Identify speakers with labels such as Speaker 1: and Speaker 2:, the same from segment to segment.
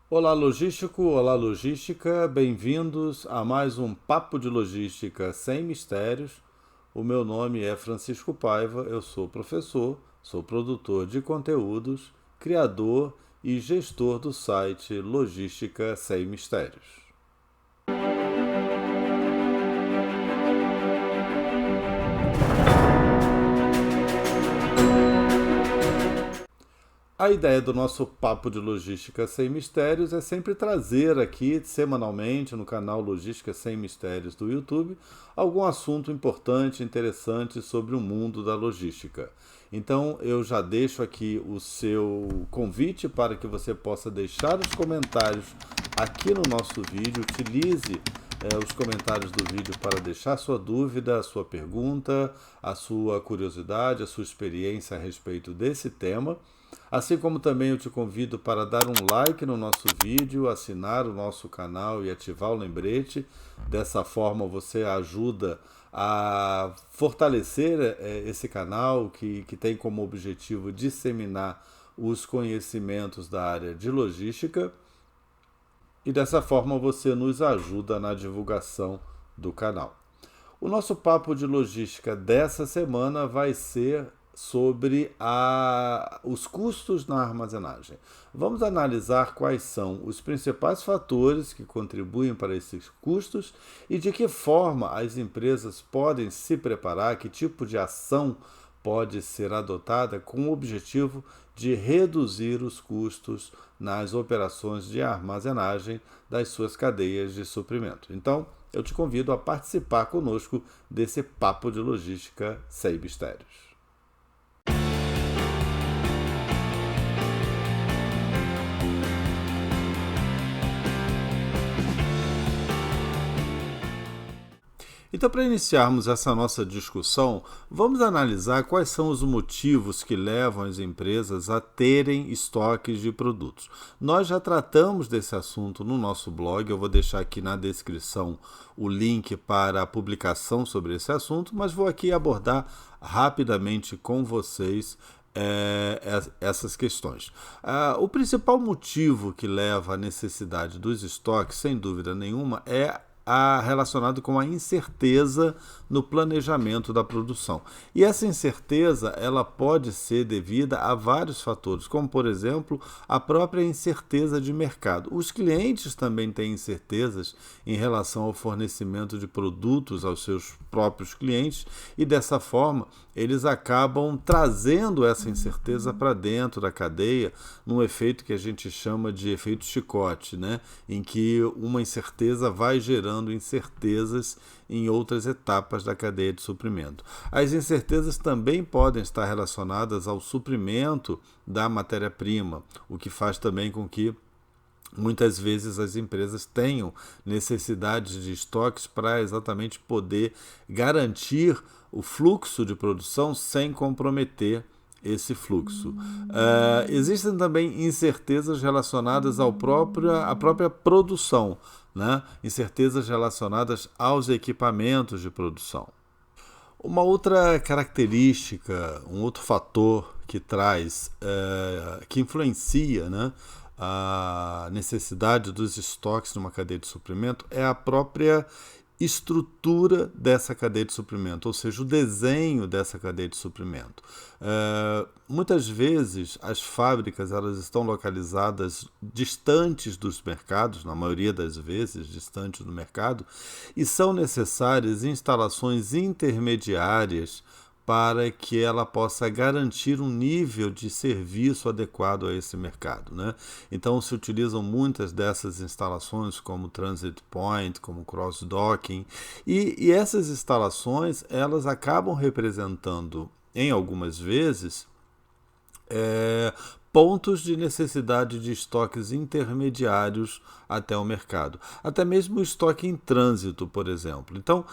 Speaker 1: Olá, logístico, olá, logística, bem-vindos a mais um Papo de Logística sem mistérios. O meu nome é Francisco Paiva, eu sou professor, sou produtor de conteúdos, criador e gestor do site Logística Sem Mistérios. A ideia do nosso Papo de Logística Sem Mistérios é sempre trazer aqui, semanalmente, no canal Logística Sem Mistérios do YouTube, algum assunto importante, interessante sobre o mundo da logística. Então, eu já deixo aqui o seu convite para que você possa deixar os comentários aqui no nosso vídeo. Utilize os comentários do vídeo para deixar sua dúvida, a sua pergunta, a sua curiosidade, a sua experiência a respeito desse tema. Assim como também eu te convido para dar um like no nosso vídeo, assinar o nosso canal e ativar o lembrete. Dessa forma você ajuda a fortalecer esse canal que tem como objetivo disseminar os conhecimentos da área de logística. E dessa forma você nos ajuda na divulgação do canal. O nosso papo de logística dessa semana vai ser sobre os custos na armazenagem. Vamos analisar quais são os principais fatores que contribuem para esses custos e de que forma as empresas podem se preparar, que tipo de ação pode ser adotada com o objetivo de reduzir os custos nas operações de armazenagem das suas cadeias de suprimento. Então, eu te convido a participar conosco desse papo de logística sem mistérios. Então, para iniciarmos essa nossa discussão, vamos analisar quais são os motivos que levam as empresas a terem estoques de produtos. Nós já tratamos desse assunto no nosso blog, eu vou deixar aqui na descrição o link para a publicação sobre esse assunto, mas vou aqui abordar rapidamente com vocês essas questões. O principal motivo que leva à necessidade dos estoques, sem dúvida nenhuma, é relacionado com a incerteza no planejamento da produção. E essa incerteza ela pode ser devida a vários fatores, como, por exemplo, a própria incerteza de mercado. Os clientes também têm incertezas em relação ao fornecimento de produtos aos seus próprios clientes e, dessa forma, eles acabam trazendo essa incerteza para dentro da cadeia, num efeito que a gente chama de efeito chicote, né? Em que uma incerteza vai gerando incertezas em outras etapas da cadeia de suprimento. As incertezas também podem estar relacionadas ao suprimento da matéria-prima, o que faz também com que muitas vezes as empresas tenham necessidades de estoques para exatamente poder garantir o fluxo de produção sem comprometer esse fluxo. Existem também incertezas relacionadas à própria produção, né? Incertezas relacionadas aos equipamentos de produção. Uma outra característica, um outro fator que traz, que influencia, né, a necessidade dos estoques numa cadeia de suprimento é a própria estrutura dessa cadeia de suprimento, ou seja, o desenho dessa cadeia de suprimento. Muitas vezes as fábricas elas estão localizadas distantes dos mercados, na maioria das vezes distantes do mercado, e são necessárias instalações intermediárias para que ela possa garantir um nível de serviço adequado a esse mercado, né? Então se utilizam muitas dessas instalações como Transit Point, como Cross-Docking, e essas instalações elas acabam representando, em algumas vezes, pontos de necessidade de estoques intermediários até o mercado. Até mesmo o estoque em trânsito, por exemplo. Então,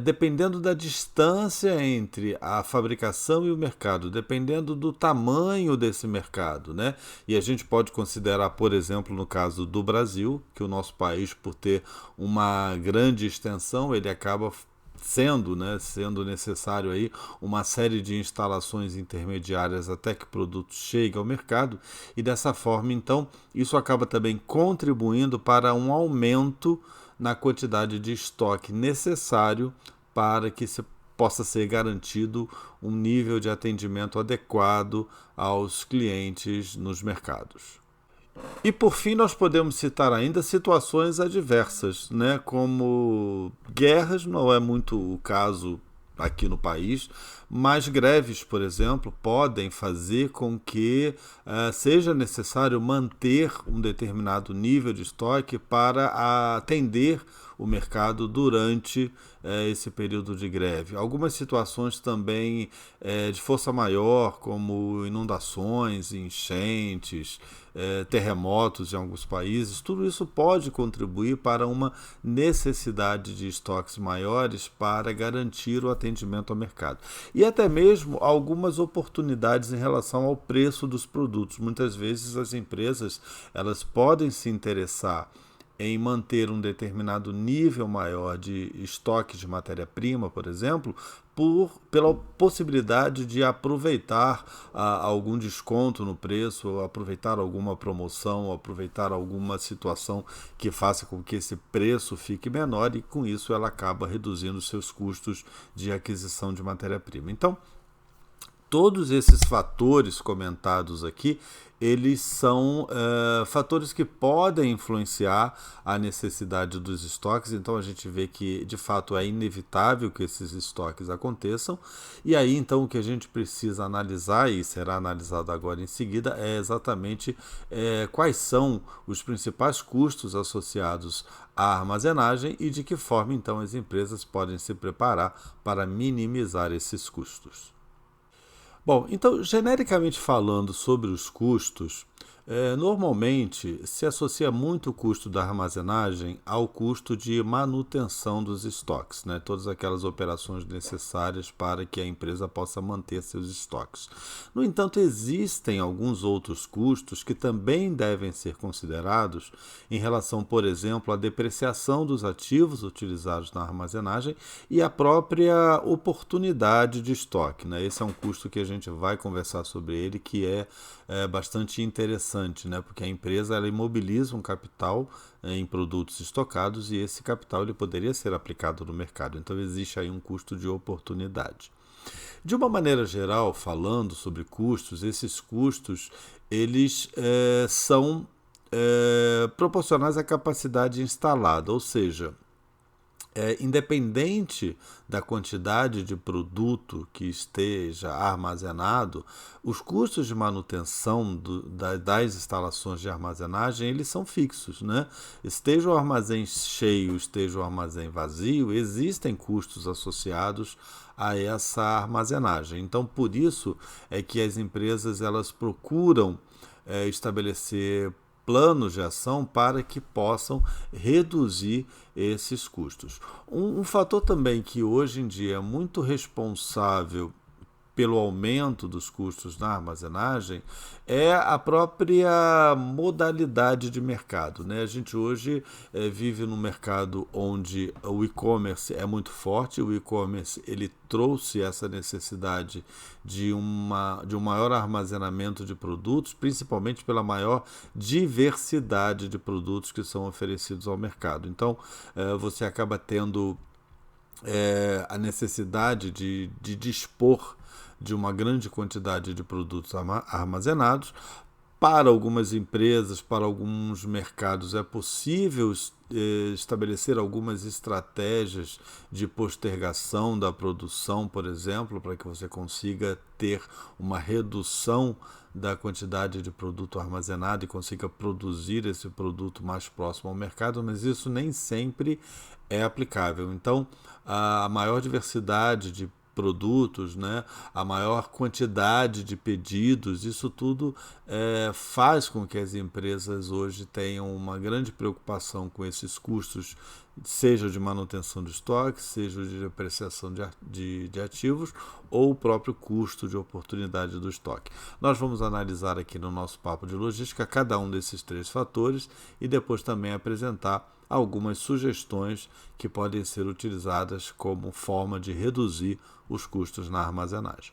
Speaker 1: dependendo da distância entre a fabricação e o mercado, dependendo do tamanho desse mercado, né? E a gente pode considerar, por exemplo, no caso do Brasil, que o nosso país, por ter uma grande extensão, ele acaba sendo necessário aí uma série de instalações intermediárias até que o produto chegue ao mercado, e dessa forma, então, isso acaba também contribuindo para um aumento na quantidade de estoque necessário para que se possa ser garantido um nível de atendimento adequado aos clientes nos mercados. E por fim, nós podemos citar ainda situações adversas, né? Como guerras, não é muito o caso aqui no país, mas greves, por exemplo, podem fazer com que seja necessário manter um determinado nível de estoque para atender o mercado durante esse período de greve. Algumas situações também de força maior, como inundações, enchentes, terremotos em alguns países, tudo isso pode contribuir para uma necessidade de estoques maiores para garantir o atendimento ao mercado. E até mesmo algumas oportunidades em relação ao preço dos produtos. Muitas vezes as empresas elas podem se interessar em manter um determinado nível maior de estoque de matéria-prima, por exemplo, pela possibilidade de aproveitar algum desconto no preço, ou aproveitar alguma promoção, ou aproveitar alguma situação que faça com que esse preço fique menor, e com isso ela acaba reduzindo seus custos de aquisição de matéria-prima. Então, todos esses fatores comentados aqui, eles são fatores que podem influenciar a necessidade dos estoques. Então a gente vê que de fato é inevitável que esses estoques aconteçam, e aí então o que a gente precisa analisar, e será analisado agora em seguida, é exatamente quais são os principais custos associados à armazenagem e de que forma então as empresas podem se preparar para minimizar esses custos. Bom, então, genericamente falando sobre os custos, normalmente se associa muito o custo da armazenagem ao custo de manutenção dos estoques, né? Todas aquelas operações necessárias para que a empresa possa manter seus estoques. No entanto, existem alguns outros custos que também devem ser considerados em relação, por exemplo, à depreciação dos ativos utilizados na armazenagem e à própria oportunidade de estoque, né? Esse é um custo que a gente vai conversar sobre ele, que é bastante interessante, né? Porque a empresa ela imobiliza um capital em produtos estocados, e esse capital ele poderia ser aplicado no mercado. Então existe aí um custo de oportunidade. De uma maneira geral, falando sobre custos, esses custos eles são proporcionais à capacidade instalada, ou seja, independente da quantidade de produto que esteja armazenado, os custos de manutenção das instalações de armazenagem eles são fixos, né? Esteja o armazém cheio, esteja o armazém vazio, existem custos associados a essa armazenagem. Então, por isso é que as empresas elas procuram estabelecer planos de ação para que possam reduzir esses custos. Um fator também que hoje em dia é muito responsável pelo aumento dos custos na armazenagem é a própria modalidade de mercado, né? A gente hoje vive num mercado onde o e-commerce é muito forte. O e-commerce ele trouxe essa necessidade de um maior armazenamento de produtos, principalmente pela maior diversidade de produtos que são oferecidos ao mercado. Então, você acaba tendo a necessidade de dispor de uma grande quantidade de produtos armazenados. Para algumas empresas, para alguns mercados, é possível estabelecer algumas estratégias de postergação da produção, por exemplo, para que você consiga ter uma redução da quantidade de produto armazenado e consiga produzir esse produto mais próximo ao mercado, mas isso nem sempre é aplicável. Então, a maior diversidade de produtos, né, a maior quantidade de pedidos, isso tudo faz com que as empresas hoje tenham uma grande preocupação com esses custos, seja de manutenção de estoque, seja de depreciação de ativos, ou o próprio custo de oportunidade do estoque. Nós vamos analisar aqui no nosso papo de logística cada um desses três fatores e depois também apresentar algumas sugestões que podem ser utilizadas como forma de reduzir os custos na armazenagem.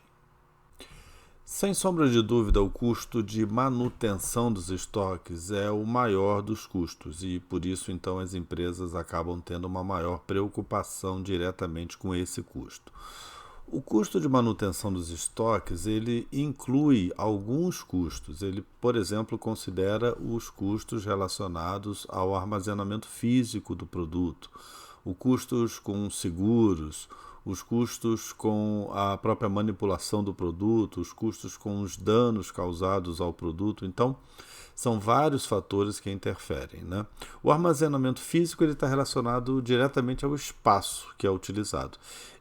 Speaker 1: Sem sombra de dúvida, o custo de manutenção dos estoques é o maior dos custos e, por isso, então, as empresas acabam tendo uma maior preocupação diretamente com esse custo. O custo de manutenção dos estoques, ele inclui alguns custos. Ele, por exemplo, considera os custos relacionados ao armazenamento físico do produto, os custos com seguros, os custos com a própria manipulação do produto, os custos com os danos causados ao produto. Então, são vários fatores que interferem, né? O armazenamento físico está relacionado diretamente ao espaço que é utilizado.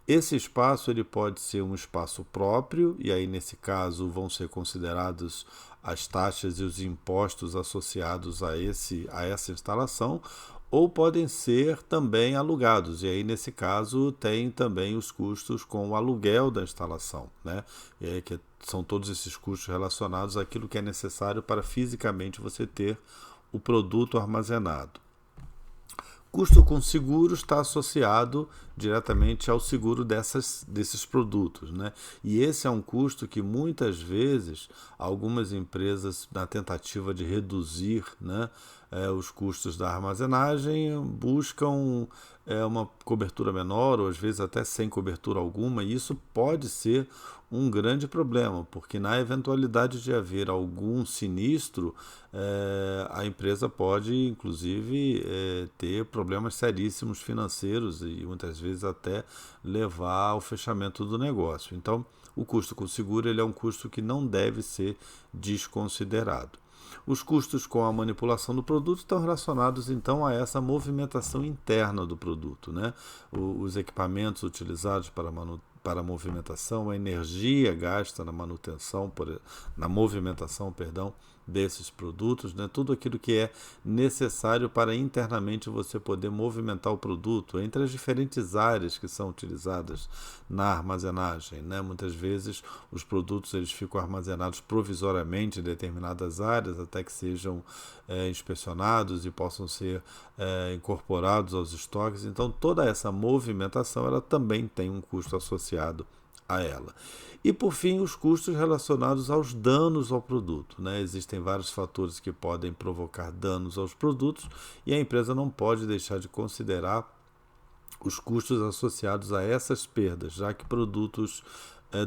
Speaker 1: Esse espaço ele pode ser um espaço próprio, e aí, nesse caso, vão ser considerados as taxas e os impostos associados a essa instalação, ou podem ser também alugados, e aí nesse caso tem também os custos com o aluguel da instalação, né? E aí que são todos esses custos relacionados àquilo que é necessário para fisicamente você ter o produto armazenado. Custo com seguro está associado diretamente ao seguro desses produtos, né? E esse é um custo que muitas vezes algumas empresas, na tentativa de reduzir, né, os custos da armazenagem, buscam uma cobertura menor ou às vezes até sem cobertura alguma, e isso pode ser um grande problema, porque na eventualidade de haver algum sinistro, a empresa pode, inclusive, ter problemas seríssimos financeiros e muitas vezes até levar ao fechamento do negócio. Então, o custo com seguro ele é um custo que não deve ser desconsiderado. Os custos com a manipulação do produto estão relacionados, então, a essa movimentação interna do produto, né? Os equipamentos utilizados para a movimentação, a energia gasta na manutenção, na movimentação, desses produtos, né? Tudo aquilo que é necessário para internamente você poder movimentar o produto entre as diferentes áreas que são utilizadas na armazenagem, né? Muitas vezes os produtos eles ficam armazenados provisoriamente em determinadas áreas até que sejam inspecionados e possam ser incorporados aos estoques. Então toda essa movimentação ela também tem um custo associado a ela. E, por fim, os custos relacionados aos danos ao produto, né? Existem vários fatores que podem provocar danos aos produtos e a empresa não pode deixar de considerar os custos associados a essas perdas, já que produtos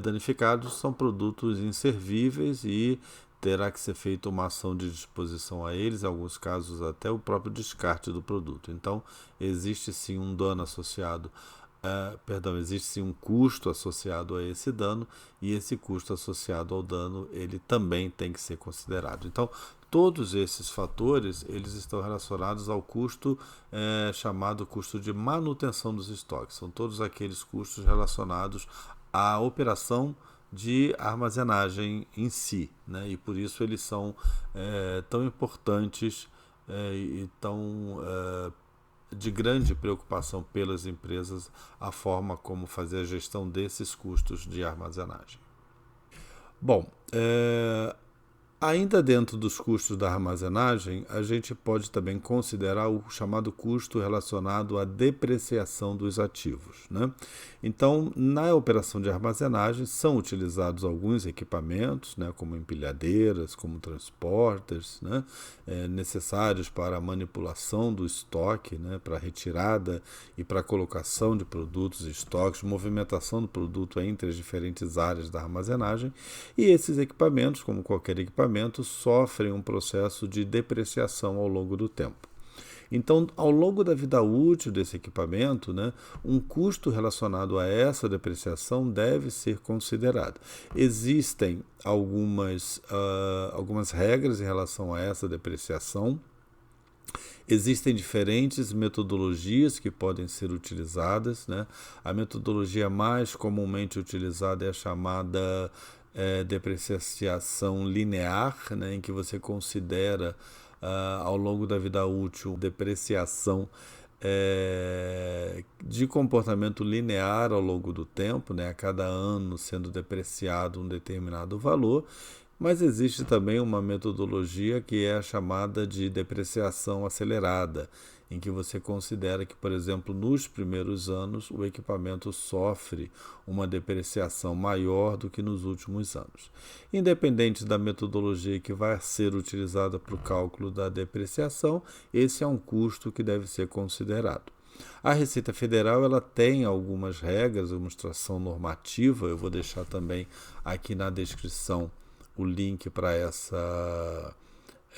Speaker 1: danificados são produtos inservíveis e terá que ser feita uma ação de disposição a eles, em alguns casos até o próprio descarte do produto. Então, existe sim um dano associado existe sim um custo associado a esse dano, e esse custo associado ao dano ele também tem que ser considerado. Então, todos esses fatores eles estão relacionados ao custo chamado custo de manutenção dos estoques. São todos aqueles custos relacionados à operação de armazenagem em si, né? E por isso eles são tão importantes e tão de grande preocupação pelas empresas a forma como fazer a gestão desses custos de armazenagem. Bom, ainda dentro dos custos da armazenagem, a gente pode também considerar o chamado custo relacionado à depreciação dos ativos, né? Então, na operação de armazenagem, são utilizados alguns equipamentos, né, como empilhadeiras, como transporters, né, necessários para a manipulação do estoque, né, para a retirada e para a colocação de produtos e estoques, movimentação do produto entre as diferentes áreas da armazenagem, e esses equipamentos, como qualquer equipamento, sofrem um processo de depreciação ao longo do tempo. Então, ao longo da vida útil desse equipamento, né, um custo relacionado a essa depreciação deve ser considerado. Existem algumas regras em relação a essa depreciação. Existem diferentes metodologias que podem ser utilizadas, né? A metodologia mais comumente utilizada é a chamada depreciação linear, né, em que você considera ao longo da vida útil depreciação de comportamento linear ao longo do tempo, né, a cada ano sendo depreciado um determinado valor, mas existe também uma metodologia que é a chamada de depreciação acelerada, em que você considera que, por exemplo, nos primeiros anos o equipamento sofre uma depreciação maior do que nos últimos anos. Independente da metodologia que vai ser utilizada para o cálculo da depreciação, esse é um custo que deve ser considerado. A Receita Federal ela tem algumas regras, uma instrução normativa, eu vou deixar também aqui na descrição o link para essa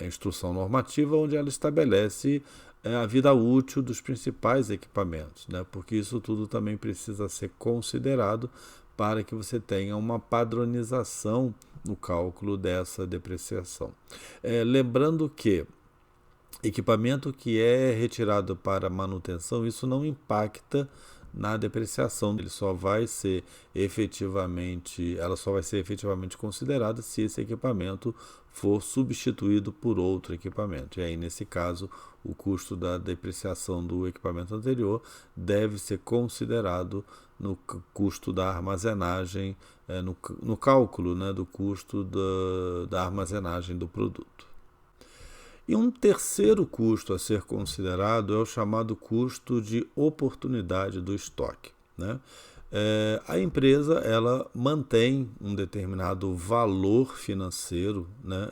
Speaker 1: instrução normativa, onde ela estabelece a vida útil dos principais equipamentos, né? Porque isso tudo também precisa ser considerado para que você tenha uma padronização no cálculo dessa depreciação. Lembrando que equipamento que é retirado para manutenção, isso não impacta na depreciação, ela só vai ser efetivamente considerada se esse equipamento for substituído por outro equipamento. E aí, nesse caso, o custo da depreciação do equipamento anterior deve ser considerado no custo da armazenagem, no cálculo, né, do custo da armazenagem do produto. E um terceiro custo a ser considerado é o chamado custo de oportunidade do estoque, né? A empresa ela mantém um determinado valor financeiro, né,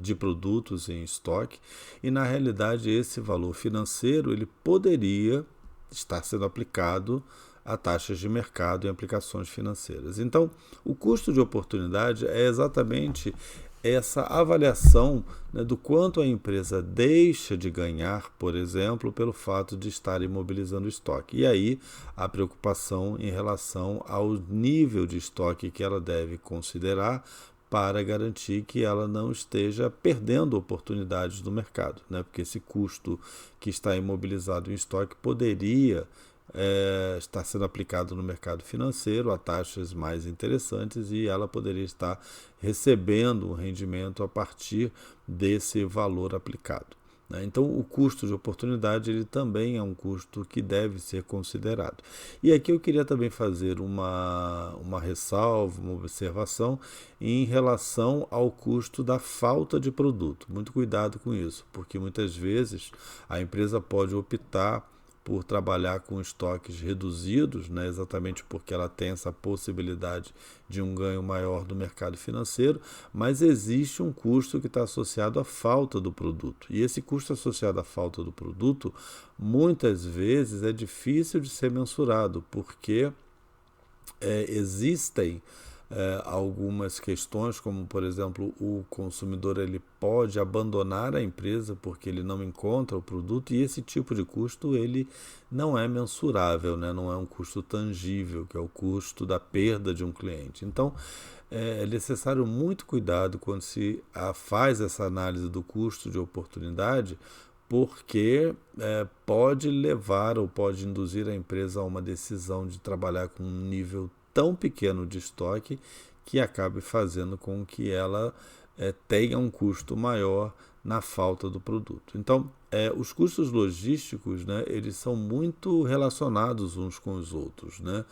Speaker 1: de produtos em estoque, e na realidade esse valor financeiro ele poderia estar sendo aplicado a taxas de mercado e aplicações financeiras. Então, o custo de oportunidade é exatamente essa avaliação, né, do quanto a empresa deixa de ganhar, por exemplo, pelo fato de estar imobilizando o estoque. E aí a preocupação em relação ao nível de estoque que ela deve considerar para garantir que ela não esteja perdendo oportunidades do mercado, né? Porque esse custo que está imobilizado em estoque poderia está sendo aplicado no mercado financeiro a taxas mais interessantes e ela poderia estar recebendo um rendimento a partir desse valor aplicado, né? Então, o custo de oportunidade ele também é um custo que deve ser considerado. E aqui eu queria também fazer uma ressalva, uma observação em relação ao custo da falta de produto. Muito cuidado com isso, porque muitas vezes a empresa pode optar por trabalhar com estoques reduzidos, né, exatamente porque ela tem essa possibilidade de um ganho maior do mercado financeiro, mas existe um custo que está associado à falta do produto. E esse custo associado à falta do produto, muitas vezes é difícil de ser mensurado, porque existem algumas questões, como por exemplo o consumidor ele pode abandonar a empresa porque ele não encontra o produto, e esse tipo de custo ele não é mensurável, né? Não é um custo tangível, que é o custo da perda de um cliente. Então é necessário muito cuidado quando se faz essa análise do custo de oportunidade, porque pode levar ou pode induzir a empresa a uma decisão de trabalhar com um nível tão pequeno de estoque que acabe fazendo com que ela tenha um custo maior na falta do produto. Então, os custos logísticos, né, eles são muito relacionados uns com os outros, né?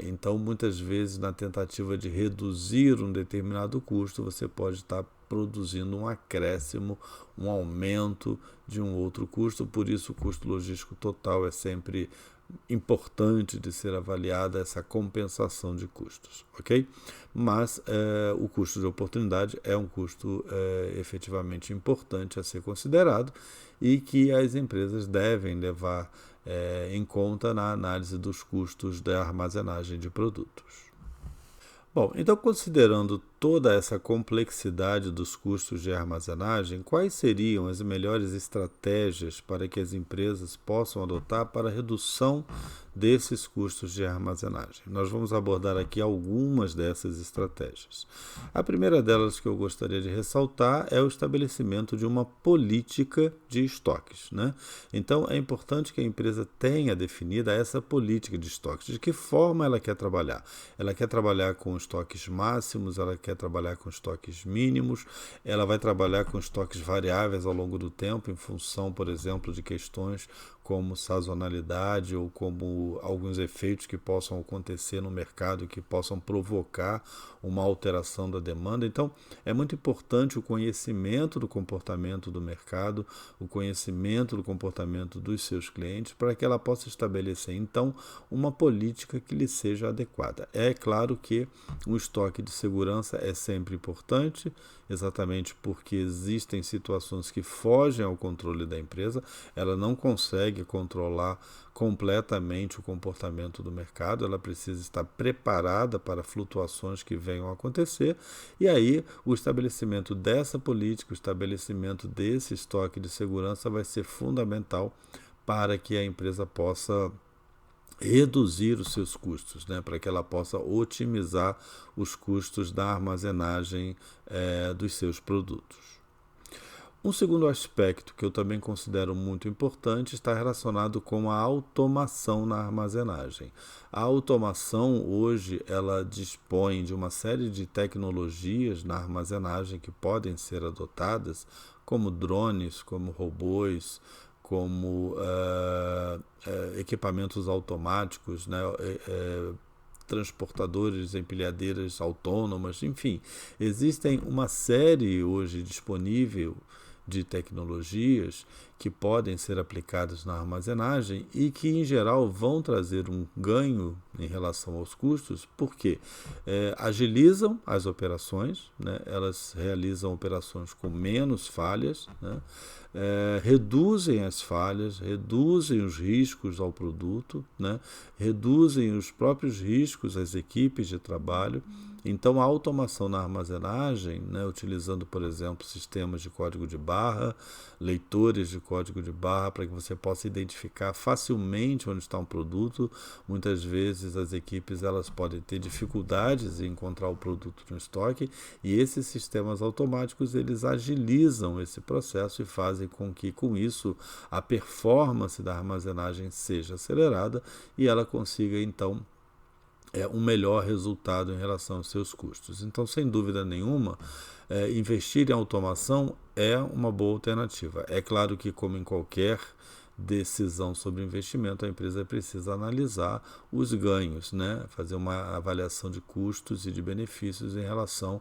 Speaker 1: Então, muitas vezes, na tentativa de reduzir um determinado custo, você pode estar produzindo um acréscimo, um aumento de um outro custo. Por isso, o custo logístico total é sempre importante de ser avaliada, essa compensação de custos, ok? Mas o custo de oportunidade é um custo efetivamente importante a ser considerado e que as empresas devem levar em conta na análise dos custos da armazenagem de produtos. Bom, então considerando toda essa complexidade dos custos de armazenagem, quais seriam as melhores estratégias para que as empresas possam adotar para a redução desses custos de armazenagem? Nós vamos abordar aqui algumas dessas estratégias. A primeira delas que eu gostaria de ressaltar é o estabelecimento de uma política de estoques, né? Então é importante que a empresa tenha definida essa política de estoques. De que forma ela quer trabalhar? Ela quer trabalhar com estoques máximos, ela quer trabalhar com estoques mínimos, ela vai trabalhar com estoques variáveis ao longo do tempo, em função, por exemplo, de questões como sazonalidade ou como alguns efeitos que possam acontecer no mercado que possam provocar uma alteração da demanda. Então, é muito importante o conhecimento do comportamento do mercado, o conhecimento do comportamento dos seus clientes, para que ela possa estabelecer, então, uma política que lhe seja adequada. É claro que um estoque de segurança é sempre importante, exatamente porque existem situações que fogem ao controle da empresa, ela não consegue controlar completamente o comportamento do mercado, ela precisa estar preparada para flutuações que venham a acontecer, e aí o estabelecimento dessa política, o estabelecimento desse estoque de segurança vai ser fundamental para que a empresa possa reduzir os seus custos, né, para que ela possa otimizar os custos da armazenagem dos seus produtos. Um segundo aspecto que eu também considero muito importante está relacionado com a automação na armazenagem. A automação hoje ela dispõe de uma série de tecnologias na armazenagem que podem ser adotadas, como drones, como robôs, como equipamentos automáticos, né, transportadores, empilhadeiras autônomas, enfim, existem uma série hoje disponível de tecnologias que podem ser aplicadas na armazenagem e que, em geral, vão trazer um ganho em relação aos custos, porque agilizam as operações, né? Elas realizam operações com menos falhas, né? Reduzem as falhas, reduzem os riscos ao produto, né? Reduzem os próprios riscos às equipes de trabalho. Então, a automação na armazenagem, né, utilizando, por exemplo, sistemas de código de barra, leitores de código de barra, para que você possa identificar facilmente onde está um produto. Muitas vezes as equipes elas podem ter dificuldades em encontrar o produto no estoque, e esses sistemas automáticos eles agilizam esse processo e fazem com que, com isso, a performance da armazenagem seja acelerada e ela consiga, então, um melhor resultado em relação aos seus custos. Então, sem dúvida nenhuma, investir em automação é uma boa alternativa. É claro que, como em qualquer decisão sobre investimento, a empresa precisa analisar os ganhos, né? Fazer uma avaliação de custos e de benefícios em relação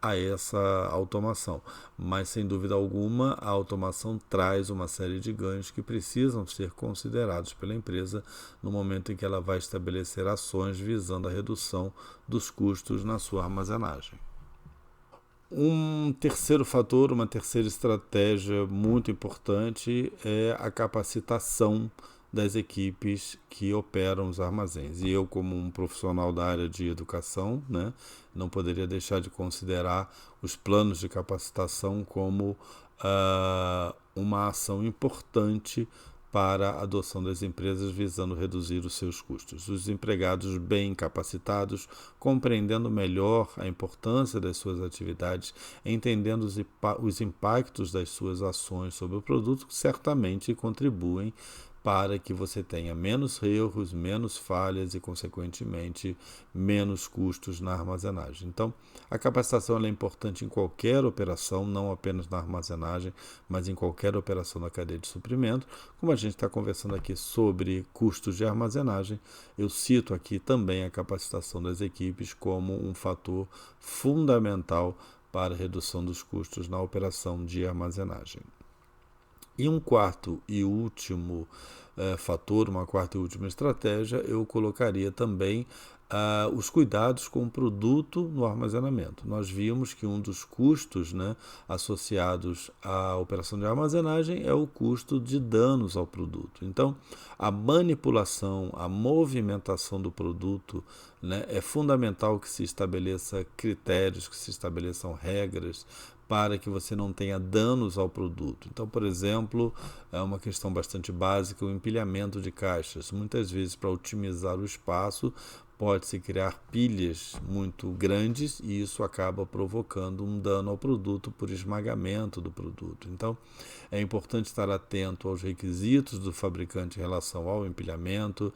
Speaker 1: a essa automação. Mas, sem dúvida alguma, a automação traz uma série de ganhos que precisam ser considerados pela empresa no momento em que ela vai estabelecer ações visando a redução dos custos na sua armazenagem. Um terceiro fator, uma terceira estratégia muito importante é a capacitação das equipes que operam os armazéns. E eu, como um profissional da área de educação, né, não poderia deixar de considerar os planos de capacitação como uma ação importante para a adoção das empresas visando reduzir os seus custos. Os empregados bem capacitados, compreendendo melhor a importância das suas atividades, entendendo os impactos das suas ações sobre o produto, certamente contribuem para que você tenha menos erros, menos falhas e, consequentemente, menos custos na armazenagem. Então, a capacitação é importante em qualquer operação, não apenas na armazenagem, mas em qualquer operação da cadeia de suprimento. Como a gente está conversando aqui sobre custos de armazenagem, eu cito aqui também a capacitação das equipes como um fator fundamental para a redução dos custos na operação de armazenagem. E um quarto e último fator, uma quarta e última estratégia, eu colocaria também os cuidados com o produto no armazenamento. Nós vimos que um dos custos, né, associados à operação de armazenagem é o custo de danos ao produto. Então, a manipulação, a movimentação do produto, né, é fundamental que se estabeleça critérios, que se estabeleçam regras para que você não tenha danos ao produto. Então, por exemplo, é uma questão bastante básica, o empilhamento de caixas. Muitas vezes, para otimizar o espaço, pode-se criar pilhas muito grandes e isso acaba provocando um dano ao produto por esmagamento do produto. Então, é importante estar atento aos requisitos do fabricante em relação ao empilhamento,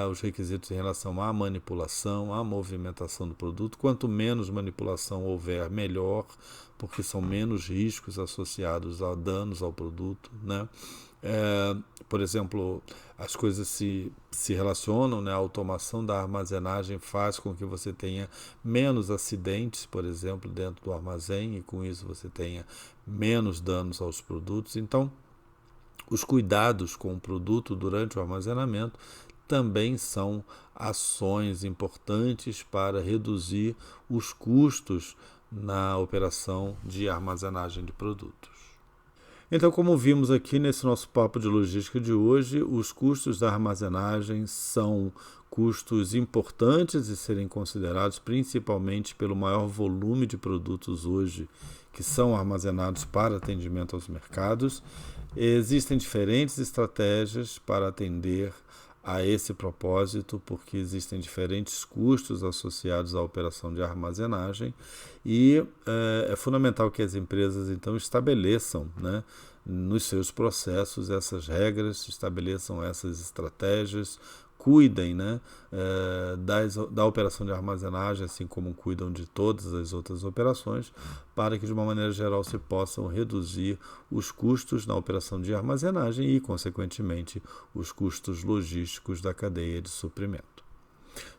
Speaker 1: aos requisitos em relação à manipulação, à movimentação do produto. Quanto menos manipulação houver, melhor, porque são menos riscos associados a danos ao produto, né? Por exemplo, as coisas se relacionam, né? A automação da armazenagem faz com que você tenha menos acidentes, por exemplo, dentro do armazém, e com isso você tenha menos danos aos produtos. Então, os cuidados com o produto durante o armazenamento também são ações importantes para reduzir os custos na operação de armazenagem de produtos. Então, como vimos aqui nesse nosso papo de logística de hoje, os custos da armazenagem são custos importantes de serem considerados, principalmente pelo maior volume de produtos hoje que são armazenados para atendimento aos mercados. Existem diferentes estratégias para atender a esse propósito, porque existem diferentes custos associados à operação de armazenagem e é fundamental que as empresas então estabeleçam, né, nos seus processos essas regras, estabeleçam essas estratégias, cuidem, né, da operação de armazenagem, assim como cuidam de todas as outras operações, para que de uma maneira geral se possam reduzir os custos na operação de armazenagem e, consequentemente, os custos logísticos da cadeia de suprimento.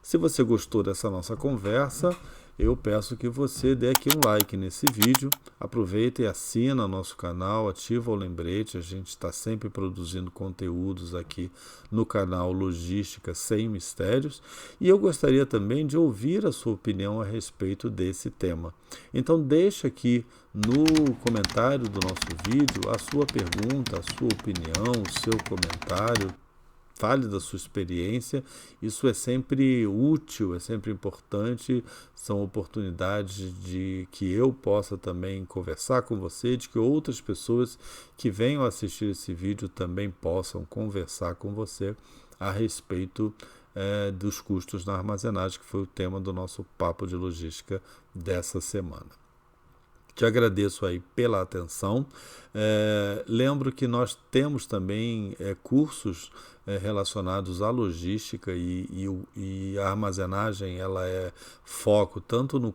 Speaker 1: Se você gostou dessa nossa conversa, eu peço que você dê aqui um like nesse vídeo, aproveita e assina nosso canal, ativa o lembrete, a gente está sempre produzindo conteúdos aqui no canal Logística Sem Mistérios, e eu gostaria também de ouvir a sua opinião a respeito desse tema. Então deixa aqui no comentário do nosso vídeo a sua pergunta, a sua opinião, o seu comentário. Fale da sua experiência, isso é sempre útil, é sempre importante, são oportunidades de que eu possa também conversar com você, de que outras pessoas que venham assistir esse vídeo também possam conversar com você a respeito dos custos na armazenagem, que foi o tema do nosso papo de logística dessa semana. Te agradeço aí pela atenção. Lembro que nós temos também cursos relacionados à logística e a armazenagem, ela é foco tanto no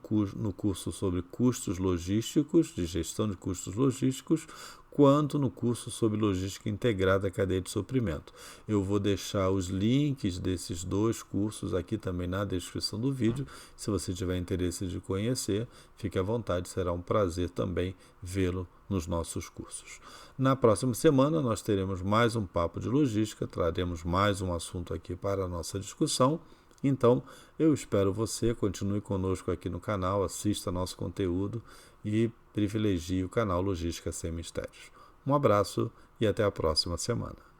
Speaker 1: curso sobre custos logísticos, de gestão de custos logísticos, quanto no curso sobre logística integrada à cadeia de suprimento. Eu vou deixar os links desses dois cursos aqui também na descrição do vídeo. Se você tiver interesse de conhecer, fique à vontade, será um prazer também vê-lo nos nossos cursos. Na próxima semana nós teremos mais um papo de logística, traremos mais um assunto aqui para a nossa discussão. Então, eu espero você, continue conosco aqui no canal, assista nosso conteúdo e privilegie o canal Logística Sem Mistérios. Um abraço e até a próxima semana.